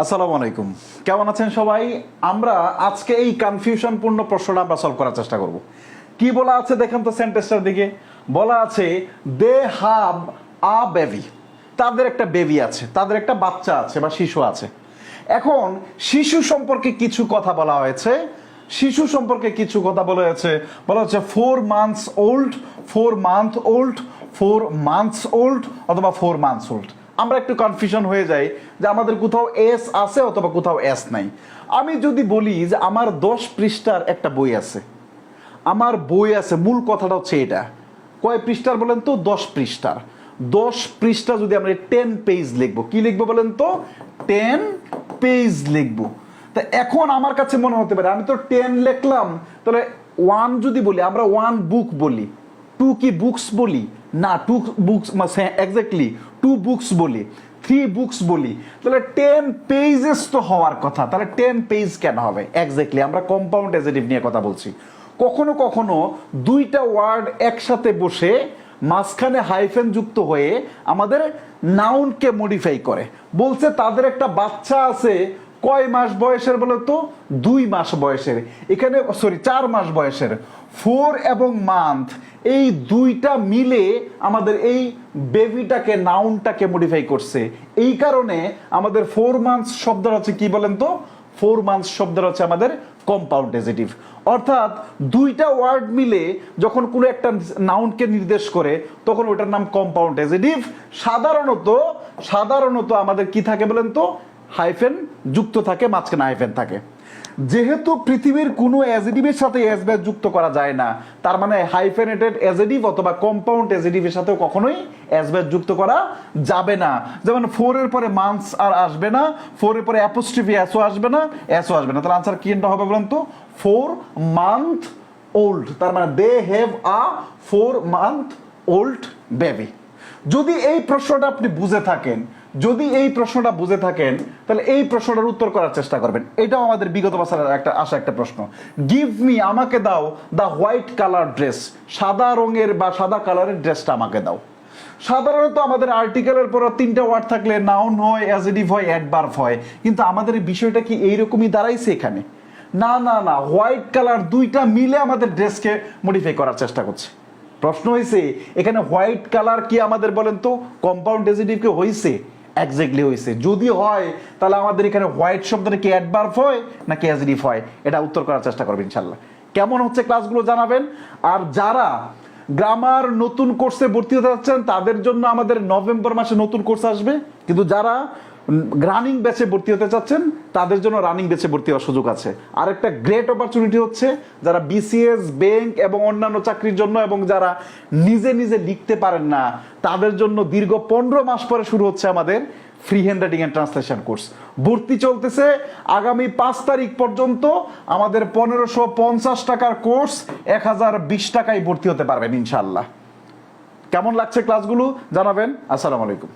আসসালামু আলাইকুম, কেমন আছেন সবাই? আমরা আজকে এই কনফিউশনপূর্ণ প্রশ্নটা আমরা সলভ করার চেষ্টা করব। কি বলা আছে দেখেন তো সেন্টেন্সটার দিকে। বলা আছে দে হ্যাভ আ বেবি, তাদের একটা বেবি আছে, তাদের একটা বাচ্চা আছে বা শিশু আছে। এখন শিশু সম্পর্কে কিছু কথা বলা হয়েছে, শিশু সম্পর্কে কিছু কথা বলা হয়েছে। বলা হচ্ছে 4 months old, 4 month old, 4 months old অথবা 4 months old। আমরা একটু কনফিউশন হয়ে যাই যে আমাদের কোথাও এস আছে অথবা কোথাও এস নাই। আমি যদি বলি যে আমার 10 পৃষ্ঠার একটা বই আছে, আমার বই আছে, মূল কথাটা হচ্ছে এটা। কয় পৃষ্ঠার বলেন তো? 10 পৃষ্ঠার। 10 পৃষ্ঠা যদি আমরা 10 পেজ লিখবো, কি লিখবো বলেন তো? 10 পেজ লিখবো। তা এখন আমার কাছে মনে হতে পারে আমি তো 10 লিখলাম, তাহলে 1 যদি বলি, আমরা 1 বুক বলি, 2 কি বুকস বলি না, 2 বুকস এক্স্যাক্টলি 2 বুকস বলি, 3 বুকস বলি, তাহলে 10 পেজেস তো হওয়ার কথা। তাহলে 10 পেজ কেন হবে? এক্স্যাক্টলি আমরা কম্পাউন্ড অ্যাডজেক্টিভ নিয়ে কথা বলছি। কখনো কখনো দুইটা ওয়ার্ড একসাথে বসে মাঝখানে হাইফেন যুক্ত হয়ে আমাদের নাউনকে মডিফাই করে। বলছে তাদের একটা বাচ্চা আছে, কয় মাস বয়সের বলে তো? 2 মাস বয়সের। এখানে 4 মাস বয়সের। 4 এবং মান্থ, এই দুইটা মিলে আমাদের এই বেবিটাকে, নাউনটাকে মডিফাই করছে। এই কারণে আমাদের 4 মান্থস শব্দটা হচ্ছে কি বলেন তো? 4 মান্থস শব্দটা হচ্ছে আমাদের কম্পাউন্ড অ্যাডজেক্টিভ। অর্থাৎ দুইটা ওয়ার্ড মিলে যখন কোনো একটা নাউনকে নির্দেশ করে তখন ওটার নাম কম্পাউন্ড অ্যাডজেক্টিভ। সাধারণত আমাদের কি থাকে বলেন তো? হাইফেন যুক্ত থাকে, মাঝখানে হাইফেন থাকে। যেহেতু পৃথিবীর কোনো অ্যাডজেক্টিভের সাথে এসব্যাক যুক্ত করা যায় না, তার মানে হাইফেনেটেড অ্যাডজেক্টিভ অথবা কম্পাউন্ড অ্যাডজেক্টিভের সাথে কখনোই এসব্যাক যুক্ত করা যাবে না। যেমন 4 এর পরে মান্থস আর আসবে না, 4 এর পরে অ্যাপোস্ট্রফি এসও আসবে না, এসও আসবে না। তাহলে আনসার কি হবে বলেন তো? 4 মান্থ ওল্ড। তার মানে they have a 4 month old baby. যদি এই প্রশ্নটা আপনি বুঝে থাকেন, তাহলে এই প্রশ্নটার উত্তর করার চেষ্টা করবেন। এটাও আমাদের বিগত বছরের একটা প্রশ্ন। গিভ মি, আমাকে দাও, দ্য হোয়াইট কালার ড্রেস, সাদা রঙের বা সাদা কালারের ড্রেসটা আমাকে দাও। সাধারণত আমাদের আর্টিকেলের পর 3টা ওয়ার্ড থাকলে নাউন হয়, অ্যাডজেক্টিভ হয়, অ্যাডভার্ব হয়। কিন্তু আমাদের এই বিষয়টা কি এইরকমই দাঁড়াইছে এখানে? না, হোয়াইট কালার দুইটা মিলে আমাদের ড্রেসকে মডিফাই করার চেষ্টা করছে। প্রশ্ন হয়েছে এখানে হোয়াইট কালার কি আমাদের বলেন তো কম্পাউন্ড অ্যাডজেক্টিভ কি হয়েছে? এক্স্যাক্টলি হয়েছে। যদি হয় তাহলে আমাদের এখানে হোয়াইট শব্দটা কি অ্যাডভার্ব হয় নাকি অ্যাডজেক্টিভ হয়? এটা উত্তর করার চেষ্টা করবেন ইনশাআল্লাহ। কেমন হচ্ছে ক্লাসগুলো জানাবেন। আর যারা গ্রামার নতুন কোর্সে ভর্তি হতে যাচ্ছেন তাদের জন্য আমাদের নভেম্বর মাসে নতুন কোর্স আসবে। কিন্তু যারা রানিং ব্যাচে ভর্তি হতে চাচ্ছেন তাদের জন্য রানিং ব্যাচে ভর্তি হওয়ার সুযোগ আছে। আর একটা গ্রেট অপরচুনিটি হচ্ছে যারা বিসিএস, ব্যাংক এবং অন্যান্য চাকরির জন্য, এবং যারা নিজে লিখতে পারেন না তাদের জন্য দীর্ঘ 15 মাস পরে শুরু হচ্ছে আমাদের free handwriting and translation course. ভর্তি চলতেছে আগামী 5 তারিখ পর্যন্ত। আমাদের 1550 টাকার কোর্স 1020 টাকায় ভর্তি হতে পারবেন ইনশাআল্লাহ। কেমন লাগছে ক্লাসগুলো জানাবেন। আসসালামু আলাইকুম।